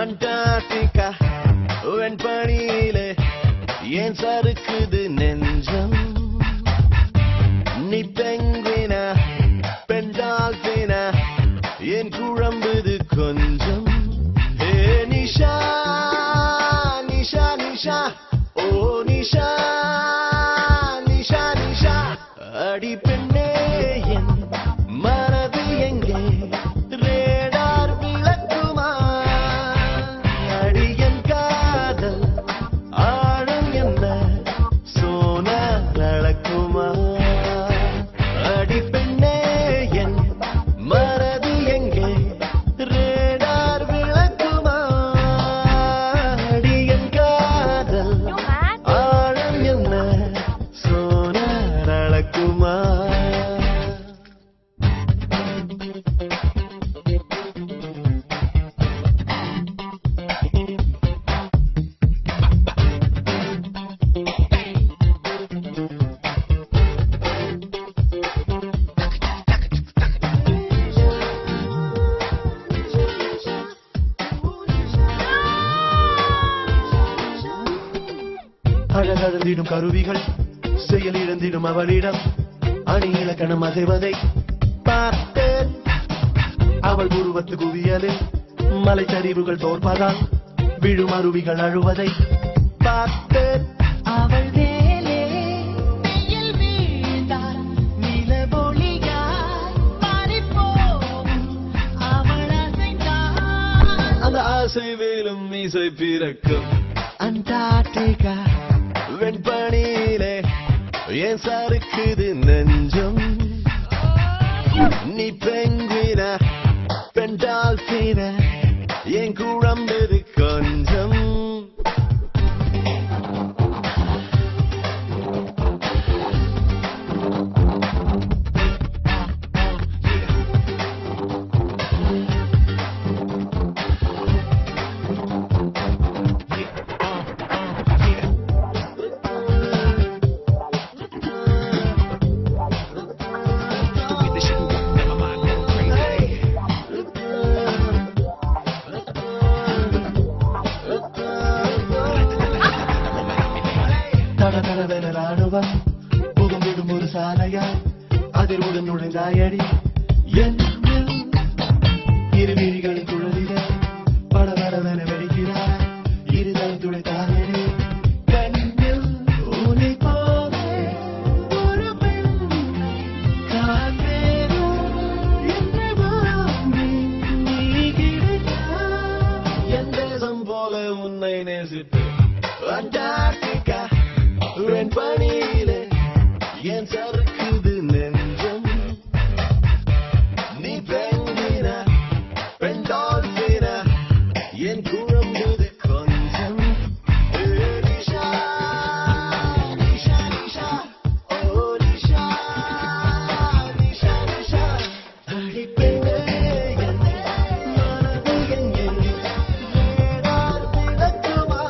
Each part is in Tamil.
Antarctica, en panile, en sarıkıdı nencam. Ni penguina, pendalfina, en kurambıdı koncam. Nisha, nisha, nisha, oh nisha, nisha, nisha. Adi penne en maradı yenge. அழகழந்திடும் கருவிகள் செயல் இழந்திடும் அவளிடம் அணி இலக்கணம் அசைவதை பார்த்தேன். அவள் உருவத்து குவியலில் மலைச்சரிவுகள் தோற்பதால் விழும் அருவிகள் அழுவதை பார்த்தேன். அவள் மேலே வெயில் வீழ்ந்தால் நிலவொளியாய் மாறிப்போம். அவள் அசைந்தால் அந்த ஆசை வேலும் மீசை பிறக்கும். அண்டார்டிகா வெண்பனியிலே ஏன் சறுக்குது நெஞ்சம். நீ பெங்குவினா பெண்டால்பினா ஏன் குழம்புது கொஞ்சம். ராணுவம் புகுந்திடும் ஒரு சாலையால் அதில் உடன் நுழைந்தாயடி இருவிழிகளின் குழலில படபடவென வெடிக்கிறார். இருதலை துடைத்தாயடி கண்ணில் உனை போல ஒரு பெண்ணை காண்பேனோ என்று வாங்கி நீ கிடைத்தாய். என் தேசம் போல உன்னை நேசித்து அண்டார்டிகா வெண்பனியிலே ஏன் சறுக்குது நெஞ்சம். நீ பெண்ணினா பெண்டால்பினா ஏன் குழம்புது கொஞ்சம். நிஷா நிஷா நிஷா ஓ நிஷா நிஷா நிஷா. அடி பெண்ணே என் மனது எங்கே வேறார் விளக்குமா.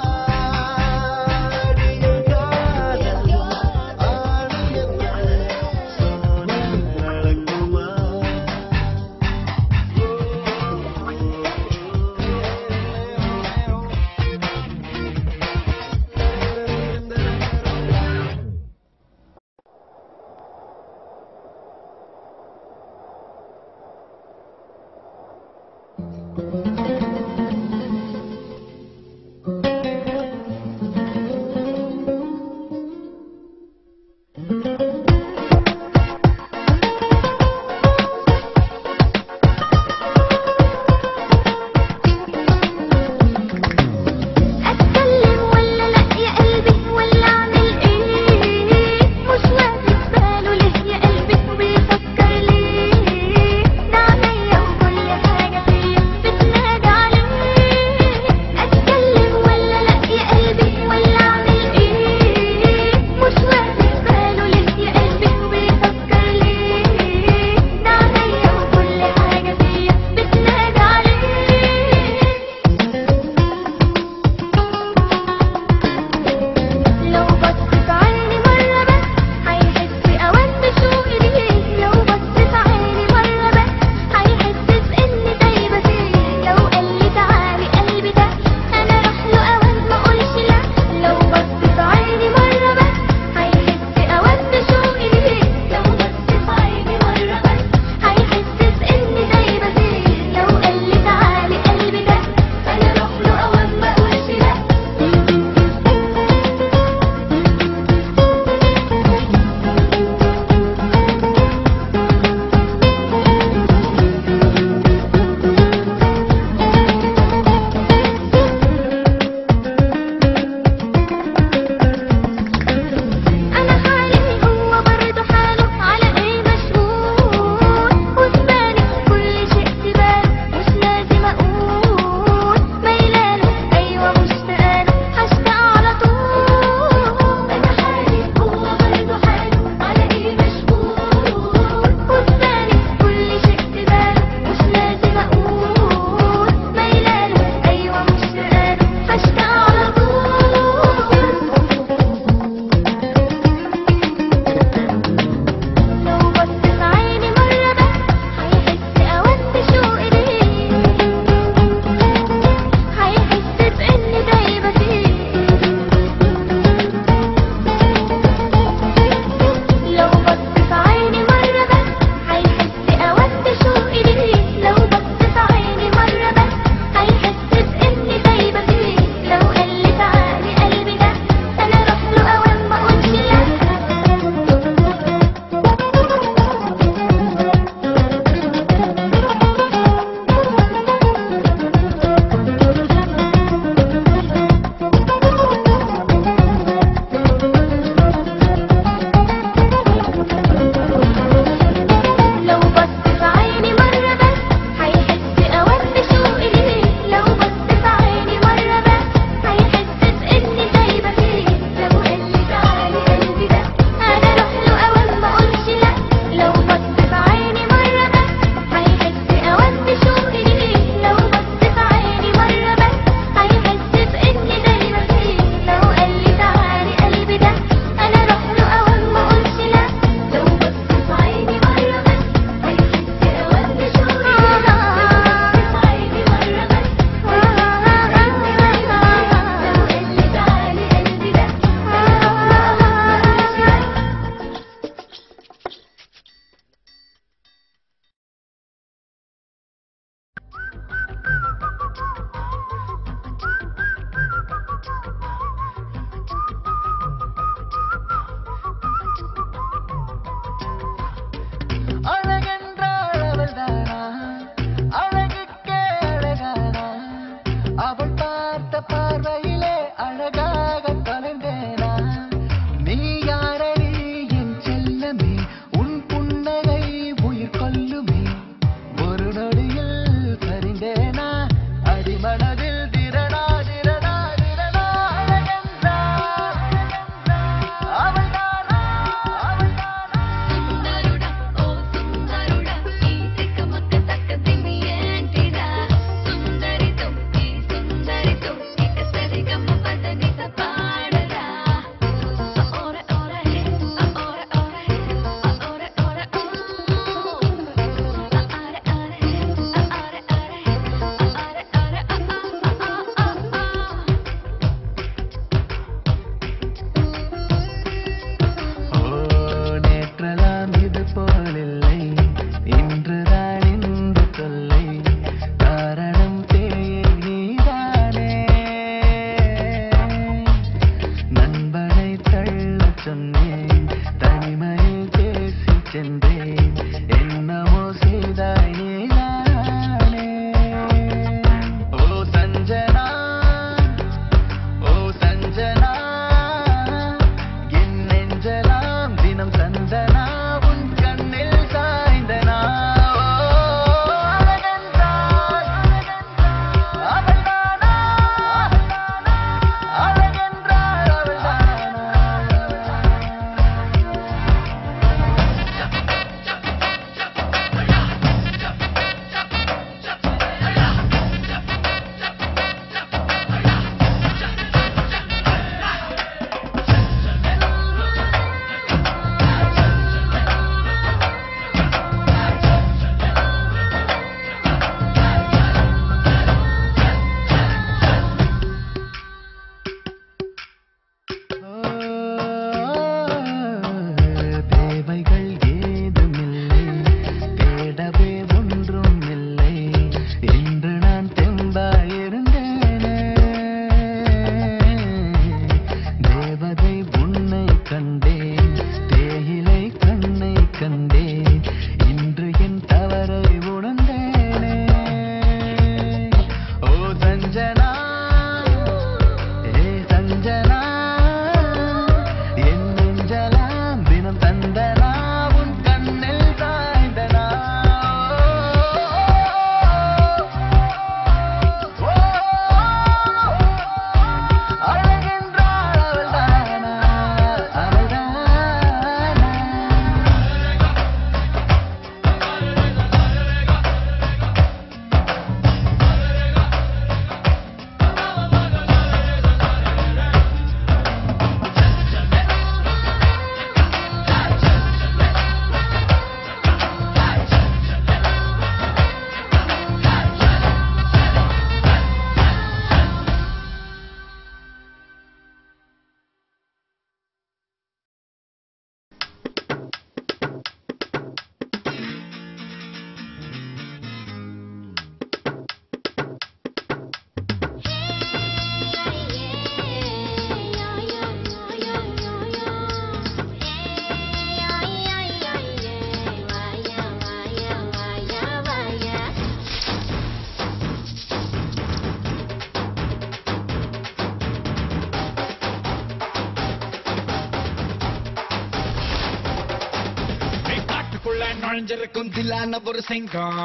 நுழைஞ்சிருக்கும் தில்லான ஒரு சிங்கம்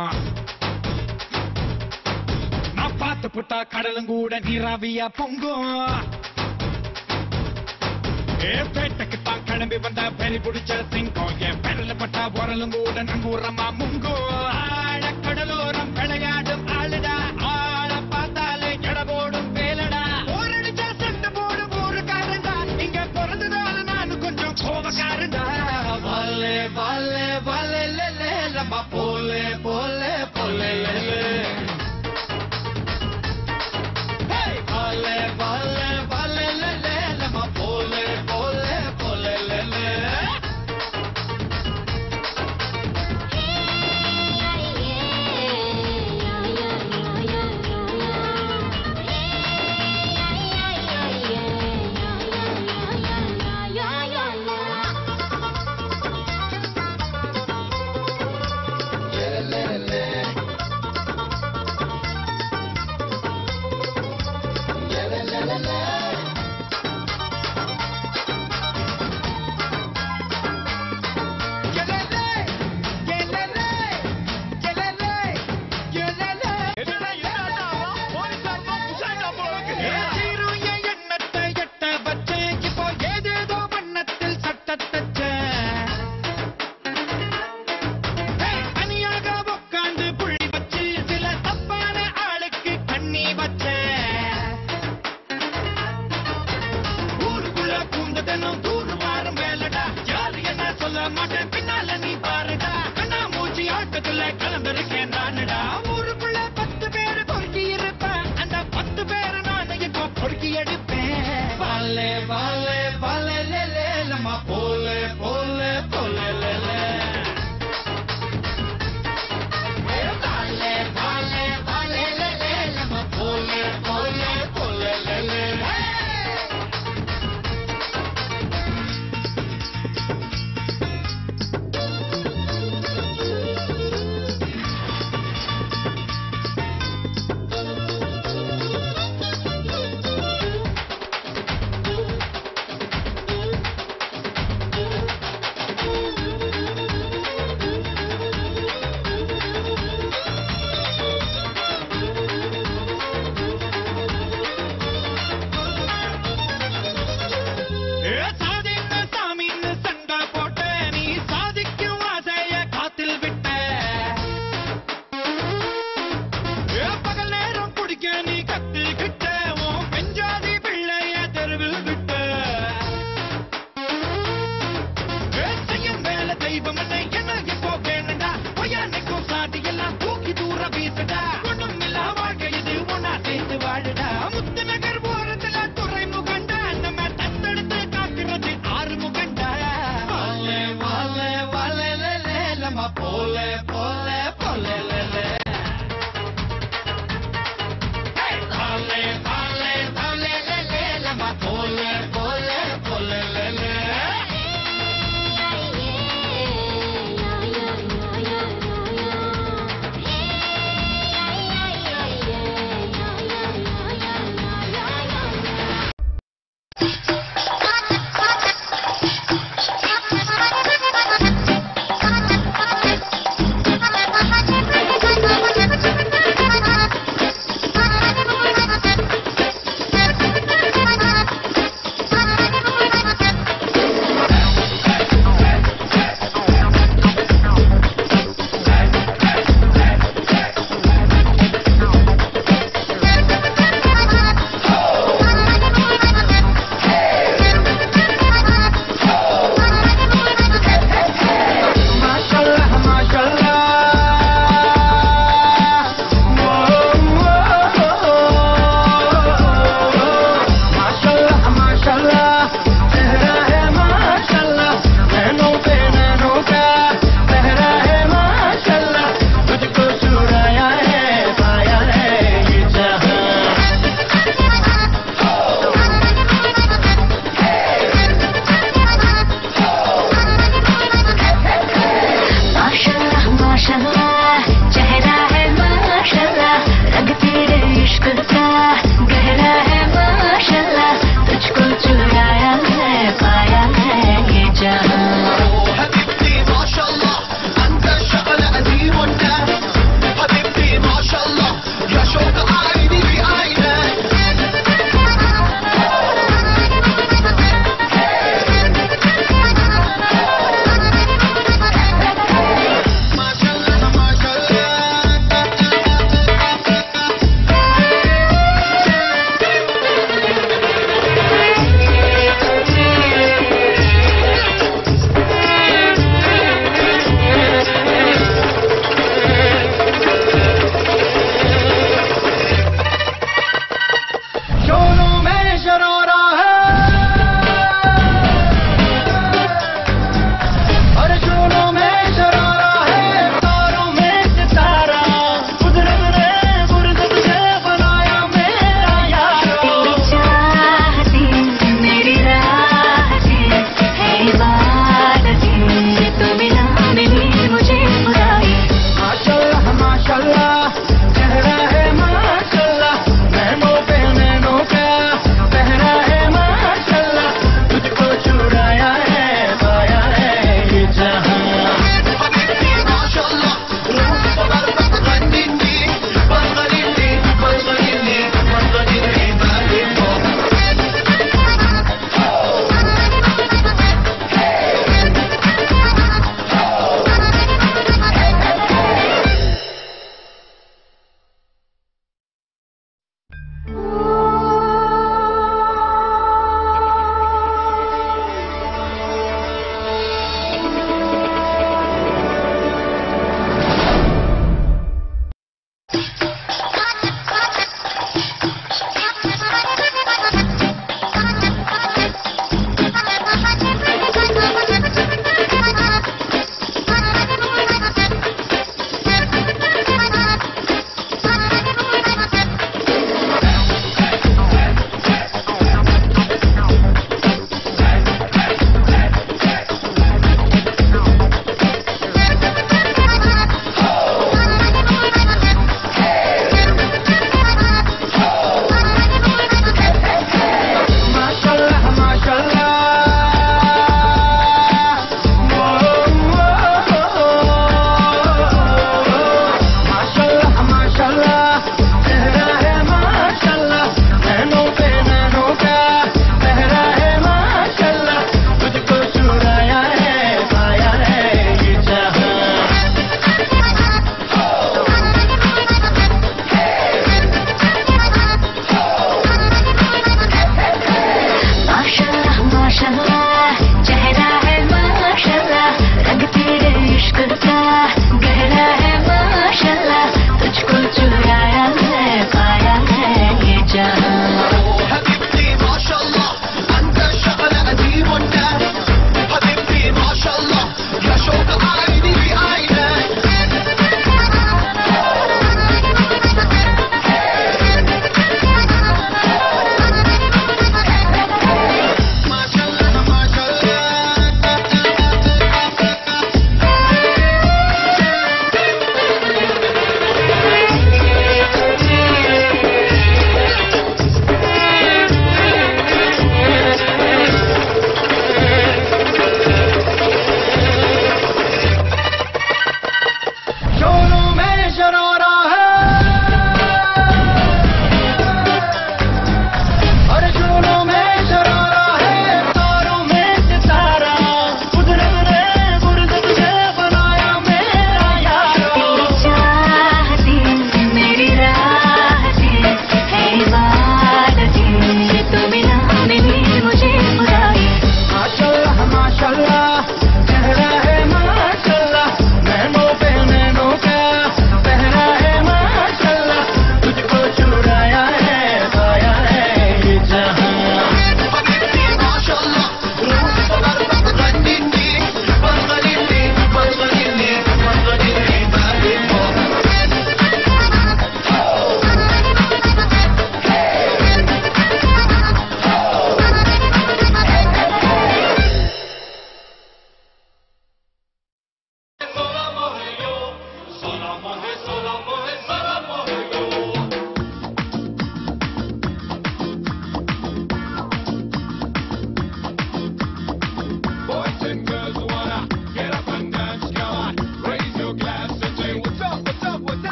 நான் பார்த்து புட்டா கடலும் கூட நீராவியா பொங்கும் பேட்டைக்கு தான் கிளம்பி வந்த பெரி பிடிச்ச சிங்கம் என் பெரல பட்டா உரலும் கூட நங்கூரமா முங்கும் ஆழ கடலோரம் விளையாடும் ஆளுடா ஆள பார்த்தாலே எடபோடும் வேலடா ஊரடிச்சா சண்டை போடும் ஊருக்காரண்டா இங்க பிறந்ததால நானும் கொஞ்சம் கோபக்காரண்டா வாலே வாலே வாலே லே லம்மா போலே போலே போலே லே வாலே வாலே வாலே லே லம்மா போலே போலே போலே லே கலந்திருக்கேன் நானுடா ஊருக்குள்ள 10 பேரு பொறுக்கி இருப்பேன் அந்த 10 பேரு நான் இப்போ பொறுக்கி எடுப்பேன் வாலே வாலே வாலே லே லம்மா போலே போலே போலே லே வாலே வாலே வாலே லே லம்மா போலே போலே போலே லே போலே போலே போலே லே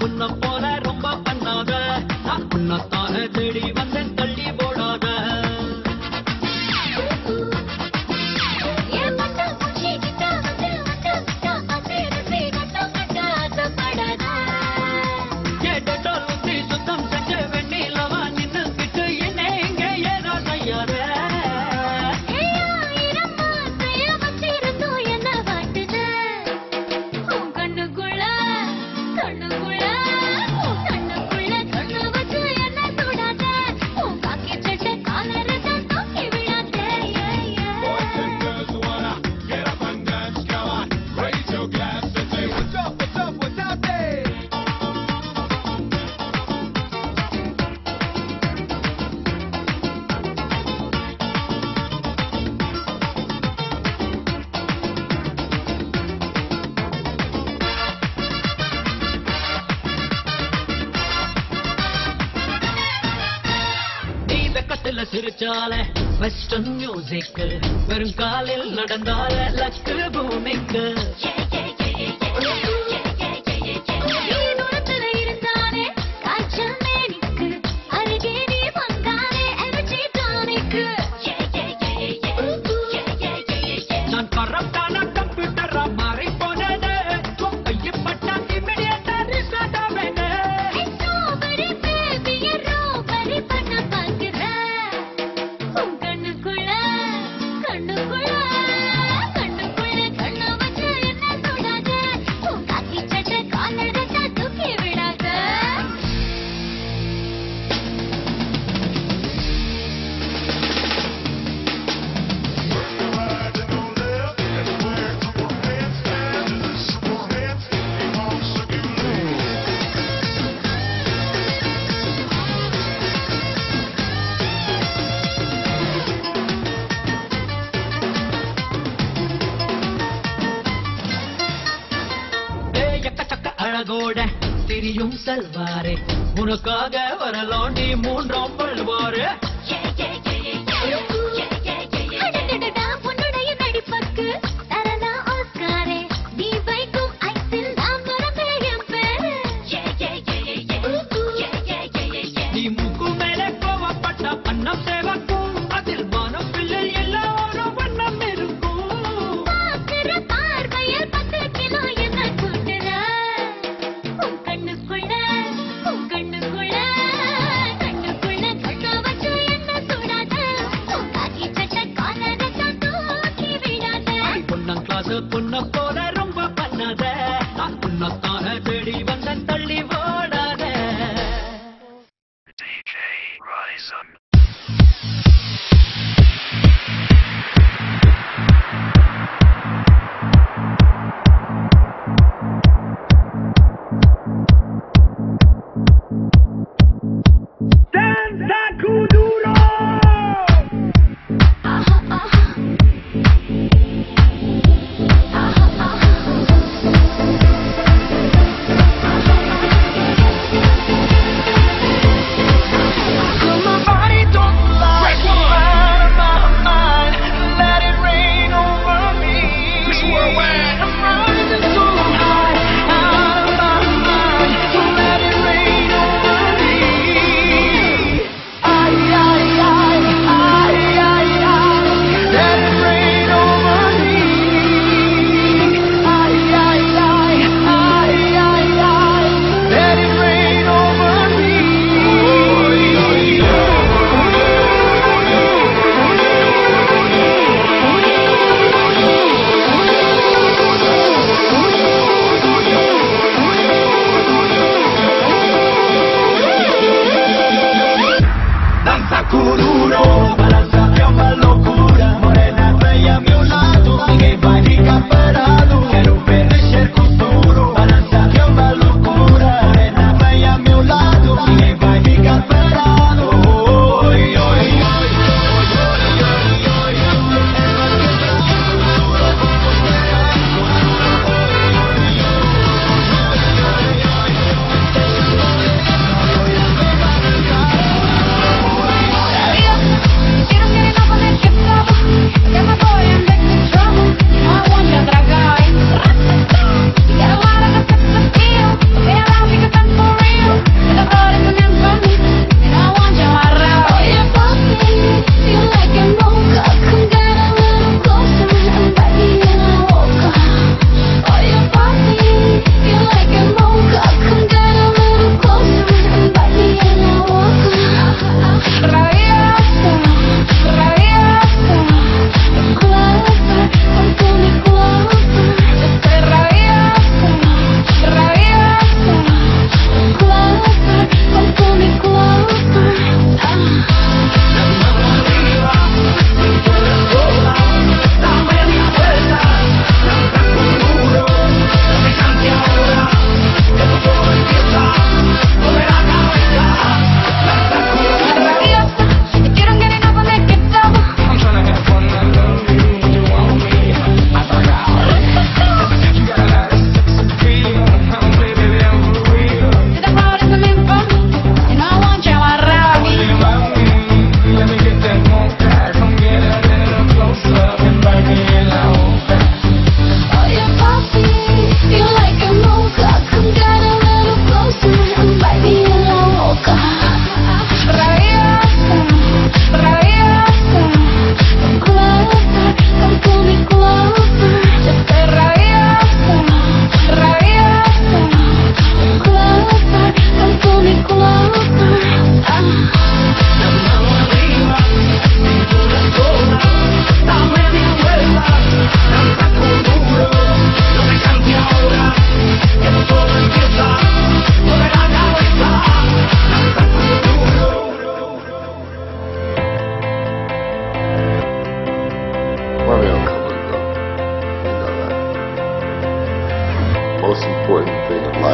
புன்ன போல ரொம்ப பண்ணாத நான் புன்னத்தான தேடி வந்தேன் தள்ளி போடாத சிரிச்சாலே வெஸ்டர்ன் மியூசிக் வெறுங்காலில் நடந்தால லக்கு பூமிக்கு நான் கரப்டான கம்ப்யூட்டரா மாறி போனது கையப்பட்டா இமிடியேட்டா ரிஸ்டார்ட் ஆவேனே அழகோட திரியும் செல்வாரே உனக்காக வரலாம் நீ மூன்றாம் பல்வாரு உன்னுடைய நடிப்பக்கு தரனா ஆஸ்காரே நீ வைக்கும் ஐசில் நான் மறந்தேன் பேரு நீ முக்கு மேலே கோவப்பட்ட அன்னம் சேவக்கும் அதில் வானம் பிள்ளைல் எல்லாரும் வண்ணம் இருக்கும் பார்க்கிற பார்வையில் 10 கிலோ என்ன கூட்டுற கண்ணுக்குள்ள கண்ணுக்குள்ள கண்ண வச்சு என்ன சுடாத காக்கி சட்டை காலரத்தை தூக்கி விடாத பொண்ணம் கிளாஸ் பொண்ண போல ரொம்ப பண்ணாத நான் பொண்ணத்தான தேடி வந்த தள்ளி ஓடாத DJ Ryzen.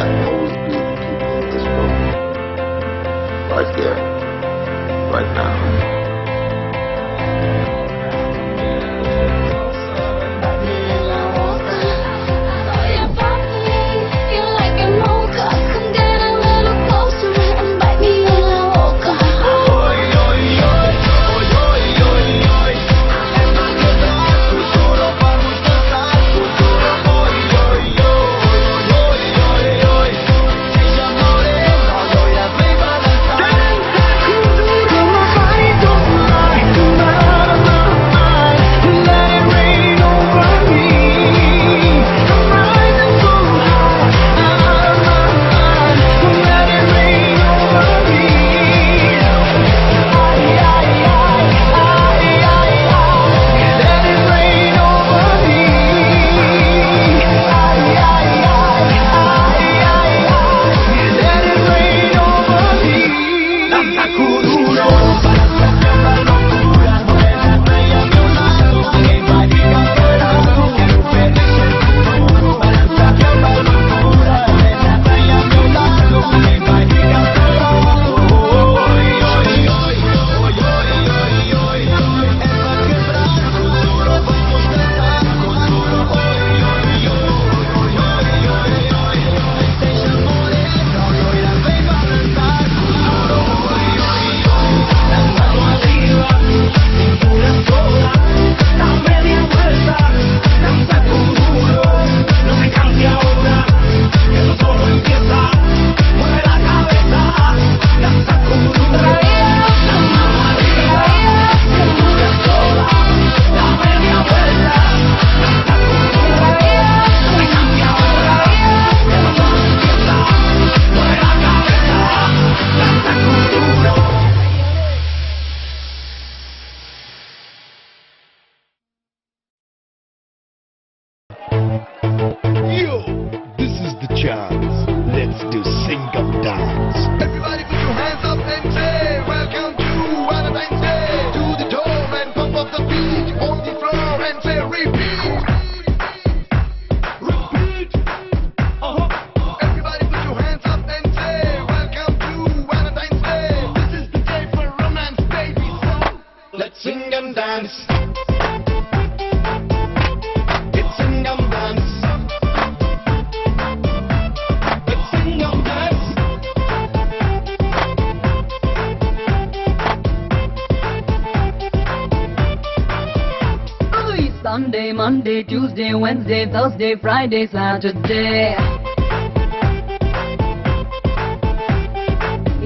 God knows beautiful people in this world. Right there. Right now. Sunday, Monday, Tuesday, Wednesday, Thursday, Friday, Saturday.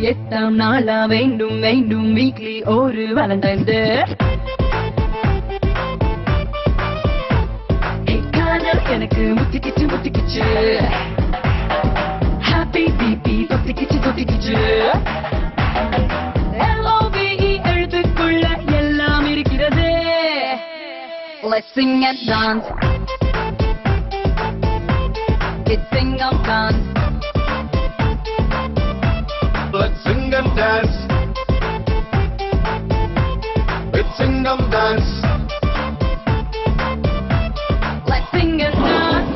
எட்டாம் நாளா வேண்டும் வேண்டும் வீக்லி ஒரு வேலண்டைன் டே. காதல் எனக்கு முத்திக்கிச்சு ஹாப்பி பிபி தொத்திக்கிச்சு LOVE எழுத்துக்குள்ள எல்லாம் இருக்கிறது. Let's sing and dance. It's sing and dance. Let's sing and dance. Let's sing and dance. Let's sing and dance.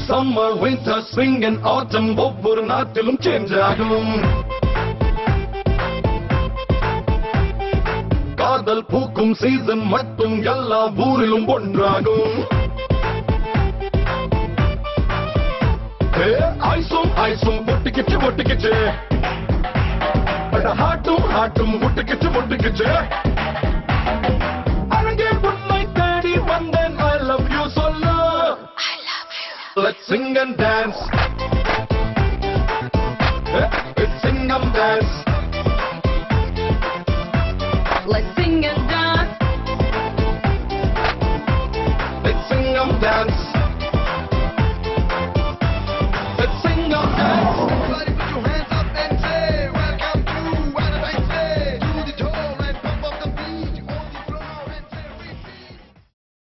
Summer, winter, spring and autumn ஒவ்வொரு நாட்டிலும் சேஞ்ச் ஆகும். காதல் பூக்கும் சீசன் மட்டும் எல்லா ஊரிலும் ஒன்றாகும். ஐசும் ஐசும் ஒட்டிக்கிச்சு ஹாட்டும் ஒட்டிக்கிச்சு அங்கே உன்னை தேடி வந்தேன். I love you சொல்ல. Let's sing and dance.